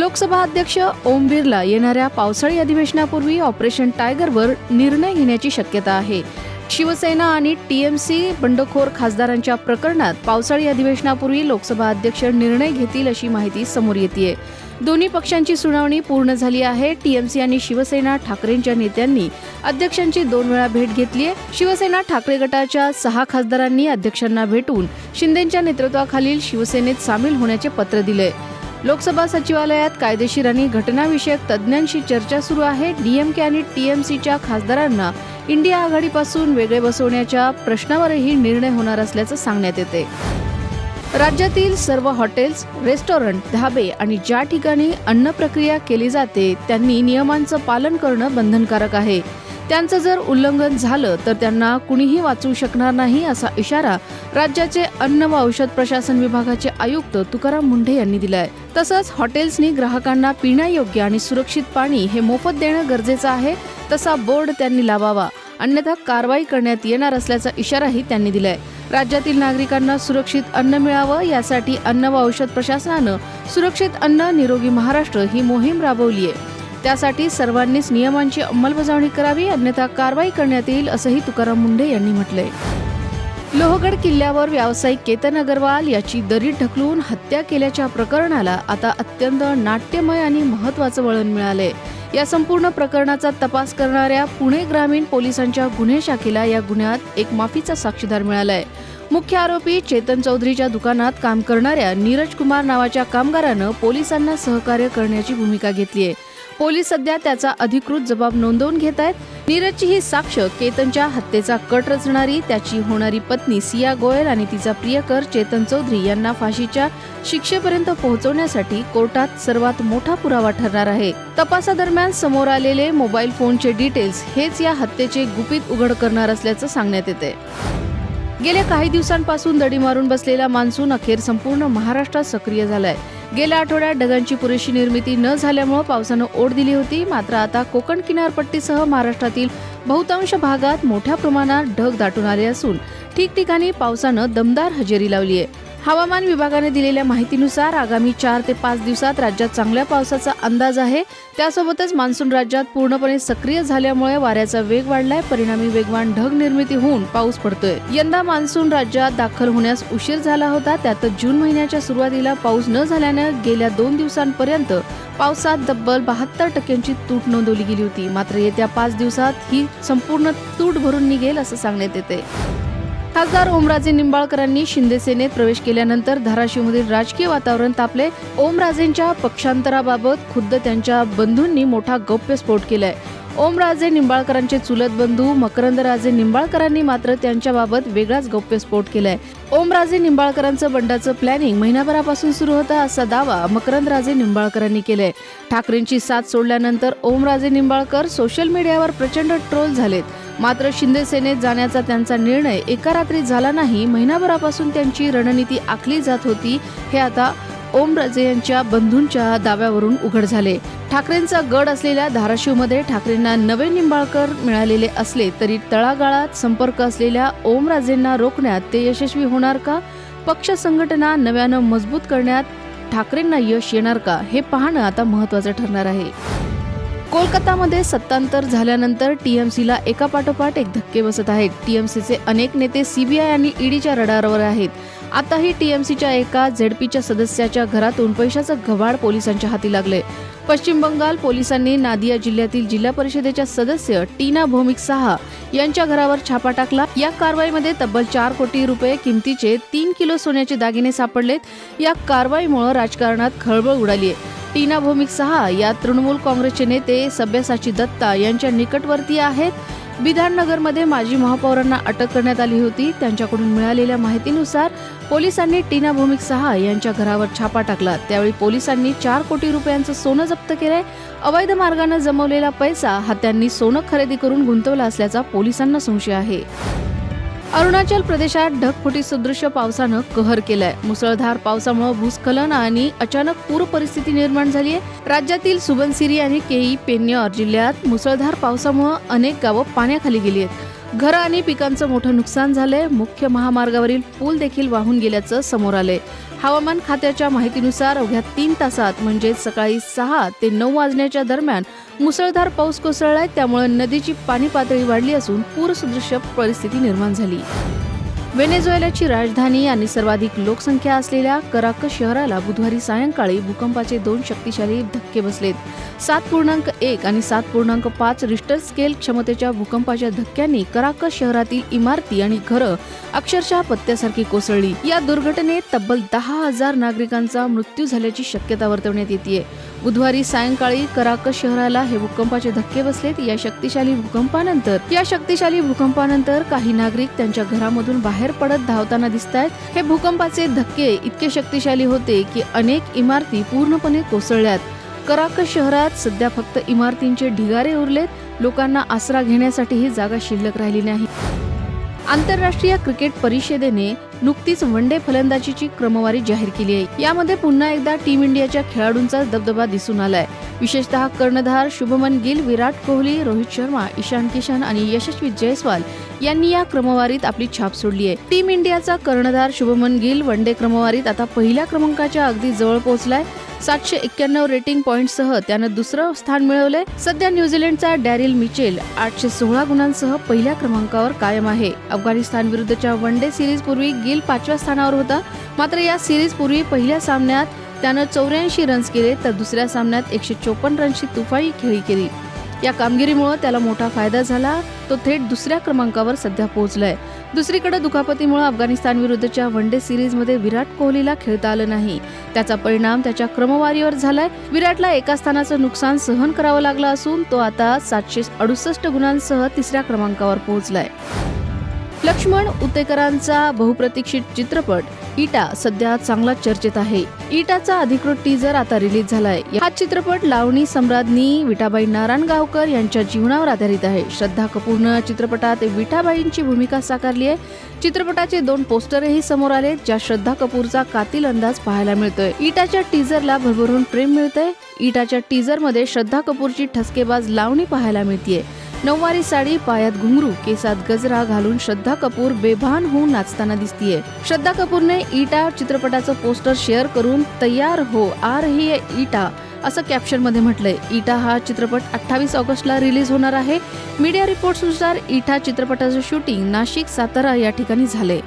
लोकसभा अध्यक्ष ओम बिर्ला येणाऱ्या पावसाळी अधिवेशनापूर्वी ऑपरेशन टायगरवर निर्णय घेण्याची शक्यता आहे. शिवसेना आणि टीएमसी बंडखोर खासदारांच्या प्रकरणात पावसाळी अधिवेशनापूर्वी लोकसभा अध्यक्ष निर्णय घेतील अशी माहिती समोर येतेय. दोन्ही पक्षांची सुनावणी पूर्ण झाली आहे. टीएमसी आणि शिवसेना ठाकरेंच्या नेत्यांनी अध्यक्षांची 2 वेळा भेट घेतली आहे. शिवसेना ठाकरे गटाच्या 6 खासदारांनी अध्यक्षांना भेटून शिंदेंच्या नेतृत्वाखालील शिवसेनेत सामील होण्याचे पत्र दिले. लोकसभा सचिवालयात कायदेशीर आणि घटनाविषयक तज्ज्ञांशी चर्चा सुरू आहे. डीएमके आणि टीएमसीच्या खासदारांना इंडिया आघाडीपासून वेगळे बसवण्याच्या प्रश्नावरही निर्णय होणार असल्याचं सांगण्यात येते. राज्यातील सर्व हॉटेल्स, रेस्टॉरंट, धाबे आणि ज्या ठिकाणी अन्न प्रक्रिया केली जाते त्यांनी नियमांचं पालन करणं बंधनकारक आहे. त्यांचं जर उल्लंघन झालं तर त्यांना कुणीही वाचवू शकणार नाही असा इशारा राज्याचे अन्न व औषध प्रशासन विभागाचे आयुक्त तुकाराम मुंढे यांनी दिलाय. तसंच हॉटेल्सनी ग्राहकांना पिण्यायोग्य आणि सुरक्षित पाणी हे मोफत देणं गरजेचं आहे. तसा बोर्ड त्यांनी लावावा, अन्यथा कारवाई करण्यात येणार असल्याचा इशाराही त्यांनी दिलाय. राज्यातील नागरिकांना सुरक्षित अन्न मिळावं यासाठी अन्न व औषध प्रशासनानं सुरक्षित अन्न निरोगी महाराष्ट्र ही मोहीम राबवली आहे. त्यासाठी सर्वांनीच नियमांची अंमलबजावणी करावी, अन्यथा कारवाई करण्यात येईल असंही तुकाराम मुंढे यांनी म्हटलंय. लोहगड किल्ल्यावर व्यावसायिक केतन अग्रवाल याची दरीत ढकलून हत्या केल्याच्या प्रकरणाला आता अत्यंत नाट्यमय आणि महत्त्वाचं वळण मिळालंय. या संपूर्ण प्रकरणाचा तपास करणाऱ्या पुणे ग्रामीण पोलिसांच्या गुन्हे शाखेला या गुन्ह्यात एक माफीचा साक्षीदार मिळालाय. मुख्य आरोपी चेतन चौधरीच्या दुकानात काम करणाऱ्या नीरज कुमार नावाच्या कामगारानं पोलिसांना सहकार्य करण्याची भूमिका घेतली आहे. पोलीस सध्या त्याचा अधिकृत जबाब नोंदवून घेत आहेत. नीरजची ही साक्ष केतनच्या हत्येचा कट रचणारी त्याची होणारी पत्नी सिया गोयल आणि तिचा प्रियकर चेतन चौधरी यांना फाशीच्या शिक्षेपर्यंत पोहोचवण्यासाठी कोर्टात सर्वात मोठा पुरावा ठरणार आहे. तपासादरम्यान समोर आलेले मोबाईल फोनचे डिटेल्स हेच या हत्येचे गुपित उघड करणार असल्याचं सांगण्यात येते. गेल्या काही दिवसांपासून दडी मारून बसलेला मान्सून अखेर संपूर्ण महाराष्ट्रात सक्रिय झालाय. गेल्या आठवड्यात ढगांची पुरेशी निर्मिती न झाल्यामुळे पावसानं ओढ दिली होती. मात्र आता कोकण किनारपट्टीसह महाराष्ट्रातील बहुतांश भागात मोठ्या प्रमाणात ढग दाटून आले असून ठिकठिकाणी पावसानं दमदार हजेरी लावली आहे. हवामान विभागाने दिलेल्या माहितीनुसार आगामी 4 ते 5 दिवसात राज्यात चांगल्या पावसाचा अंदाज आहे. त्यासोबतच मान्सून राज्यात पूर्णपणे सक्रिय झाल्यामुळे वाऱ्याचा वेग वाढलाय. परिणामी वेगवान ढग निर्मिती होऊन पाऊस पडतोय. यंदा मान्सून राज्यात दाखल होण्यास उशीर झाला होता. त्यातच जून महिन्याच्या सुरुवातीला पाऊस न झाल्यानं गेल्या 2 दिवसांपर्यंत पावसात तब्बल 72% तूट नोंदवली गेली होती. मात्र येत्या 5 दिवसात ही संपूर्ण तूट भरून निघेल असं सांगण्यात येते. खासदार ओमराजे निंबाळकरांनी शिंदे सेनेत प्रवेश केल्यानंतर धाराशिवमधील राजकीय वातावरण तापले. ओमराजेंच्या पक्षांतराबाबत खुद्द त्यांच्या बंधूंनी मोठा गौप्यस्फोट केलाय. ओमराजे निंबाळकरांचे चुलत बंधू मकरंदराजे निंबाळकरांनी मात्र त्यांच्याबाबत वेगळाच गौप्यस्फोट केलाय. ओमराजे निंबाळकरांचं बंडाचं प्लॅनिंग महिनाभरापासून सुरू होता असा दावा मकरंदराजे निंबाळकरांनी केलाय. ठाकरेंची साथ सोडल्यानंतर ओमराजे निंबाळकर सोशल मीडियावर प्रचंड ट्रोल झालेत. मात्र शिंदे सेनेत जाण्याचा त्यांचा निर्णय एका रात्रीत झाला नाही. महिनाभरापासून त्यांची रणनीती आखली जात होती हे आता ओमराजे यांच्या बंधूंच्या दाव्यावरून उघड झाले. ठाकरेंचा गड असलेल्या धाराशिवमध्ये ठाकरेंना नवे निंबाळकर मिळालेले असले तरी तळागाळात संपर्क असलेल्या ओमराजेंना रोखण्यात ते यशस्वी होणार का? पक्ष संघटना नव्यानं मजबूत करण्यात ठाकरेंना यश येणार का हे पाहणं आता महत्त्वाचं ठरणार आहे. कोलकातामध्ये सत्तांतर झाल्यानंतर टीएमसीला एकापाठोपाठ एक धक्के बसत आहेत. टीएमसीचे अनेक नेते सीबीआय आणि ईडीच्या रडारवर आहेत. आताही टीएमसीच्या एका झेडपीच्या सदस्याच्या घरातून पैशाचं घबाड पोलिसांच्या हाती लागले. पश्चिम बंगाल पोलिसांनी नादिया जिल्ह्यातील जिल्हा परिषदेच्या सदस्य टीना भौमिक साहा यांच्या घरावर छापा टाकला. या कारवाईमध्ये तब्बल 4 कोटी रुपये किमतीचे 3 किलो सोन्याचे दागिने सापडलेत. या कारवाईमुळे राजकारणात खळबळ उडाली आहे. टीना भौमिक साहा या तृणमूल काँग्रेसचे नेते सब्यासाची दत्ता यांच्या निकटवर्तीय आहेत. बिधाननगरमध्ये माजी महापौरांना अटक करण्यात आली होती. त्यांच्याकडून मिळालेल्या माहितीनुसार पोलिसांनी टीना भौमिक साहा यांच्या घरावर छापा टाकला. त्यावेळी पोलिसांनी 4 कोटी रुपयांचं सोनं जप्त केलंय. अवैध मार्गाने जमवलेला पैसा हा त्यांनी सोनं खरेदी करून गुंतवला असल्याचा पोलिसांना संशय आहे. अरुणाचल प्रदेशात ढगफुटी सदृश पावसानं कहर केलाय. मुसळधार पावसामुळे भूस्खलन आणि अचानक पूर परिस्थिती निर्माण झाली आहे. राज्यातील सुबनसिरी आणि केई पेन्योर जिल्ह्यात मुसळधार पावसामुळे अनेक गावं पाण्याखाली गेली आहेत. घरं आणि पिकांचं मोठं नुकसान झालंय. मुख्य महामार्गावरील पूल देखील वाहून गेल्याचं समोर आलंय. हवामान खात्याच्या माहितीनुसार अवघ्या 3 तासात म्हणजे सकाळी 6 ते 9 वाजण्याच्या दरम्यान मुसळधार पाऊस कोसळलाय. त्यामुळे नदीची पाणी पातळी वाढली असून पूरसदृश परिस्थिती निर्माण झाली. व्हेनेझुएलाची राजधानी आणि सर्वाधिक लोकसंख्या असलेल्या कराकस शहराला बुधवारी सायंकाळी भूकंपाचे 2 शक्तिशाली धक्के बसलेत. 7.1 आणि 7.5 रिश्टर स्केल क्षमतेच्या भूकंपाच्या धक्क्यांनी कराकस शहरातील इमारती आणि घरं अक्षरशः पत्त्यासारखी कोसळली. या दुर्घटनेत तब्बल 10,000 नागरिकांचा मृत्यू झाल्याची शक्यता वर्तवण्यात येते. बुधवारी सायंकाळी कराकस शहराला हे भूकंपाचे धक्के बसलेत. या शक्तिशाली भूकंपानंतर काही नागरिक त्यांच्या घरामधून बाहेर पडत धावताना दिसतायत. हे भूकंपाचे धक्के इतके शक्तिशाली होते की अनेक इमारती पूर्णपणे कोसळल्यात. कराकस शहरात सध्या फक्त इमारतींचे ढिगारे उरलेत. लोकांना आसरा घेण्यासाठीही जागा शिल्लक राहिली नाही. आंतरराष्ट्रीय क्रिकेट परिषदेने नुकतीच वनडे फलंदाजीची क्रमवारी जाहीर केली आहे. यामध्ये पुन्हा एकदा टीम इंडियाच्या खेळाडूंचा दबदबा दिसून आलाय. विशेषतः कर्णधार शुभमन गिल, विराट कोहली, रोहित शर्मा, ईशान किशन आणि यशस्वी जयस्वाल यांनी या क्रमवारीत आपली छाप सोडली आहे. टीम इंडियाचा कर्णधार शुभमन गिल वनडे क्रमवारीत आता पहिल्या क्रमांकाच्या अगदी जवळ पोहोचलाय. 791 रेटिंग पॉइंटसह त्यानं दुसरं स्थान मिळवलंय. सध्या न्यूझीलंडचा डॅरिल मिचेल 816 गुणांसह पहिल्या क्रमांकावर कायम आहे. अफगाणिस्तान विरुद्धच्या वनडे सिरीज पूर्वी गिल 5व्या स्थानावर होता. मात्र या सिरीज पूर्वी पहिल्या सामन्यात त्यानं 84 रन्स केले तर दुसऱ्या सामन्यात 154 रन्सची तुफाई खेळी केली. या कामगिरीमुळे त्याला मोठा फायदा झाला. तो थेट दुसऱ्या क्रमांकावर सध्या पोहोचलाय. दुसरीकडे दुखापतीमुळे अफगाणिस्तान विरुद्धच्या वनडे सिरीजमध्ये विराट कोहलीला खेळता आलं नाही. त्याचा परिणाम त्याच्या क्रमवारीवर झालाय. विराटला एका स्थानाचं नुकसान सहन करावं लागलं असून तो आता 768 गुणांसह तिसऱ्या क्रमांकावर पोहोचलाय. लक्ष्मण उतेकरांचा बहुप्रतीक्षित चित्रपट इटा सध्या चांगला चर्चेत आहे. इटाचा अधिकृत टीजर आता रिलीज झालाय. हा चित्रपट लावणी सम्राज्ञी विठाबाई नारायणगावकर यांच्या जीवनावर आधारित आहे. श्रद्धा कपूरनं चित्रपटात विठाबाईंची भूमिका साकारली आहे. चित्रपटाचे 2 पोस्टरही समोर आलेत ज्यात श्रद्धा कपूरचा कातिल अंदाज पाहायला मिळतोय. इटाच्या टीजरला भरभरून प्रेम मिळतंय. इटाच्या टीजरमध्ये श्रद्धा कपूरची ठसकेबाज लावणी पाहायला मिळतेय. नऊवारी साडी, पायात घुंगरू, केसात गजरा घालून श्रद्धा कपूर बेभान होऊन नाचताना दिसतीये. श्रद्धा कपूरने इटा चित्रपटाचं पोस्टर शेअर करून तयार हो आ रही है इटा असं कॅप्शन मध्ये म्हटलंय. इटा हा चित्रपट 28 ऑगस्टला रिलीज होणार आहे. मीडिया रिपोर्ट्सनुसार इटा चित्रपटाचं शूटिंग नाशिक, सातारा या ठिकाणी झालंय.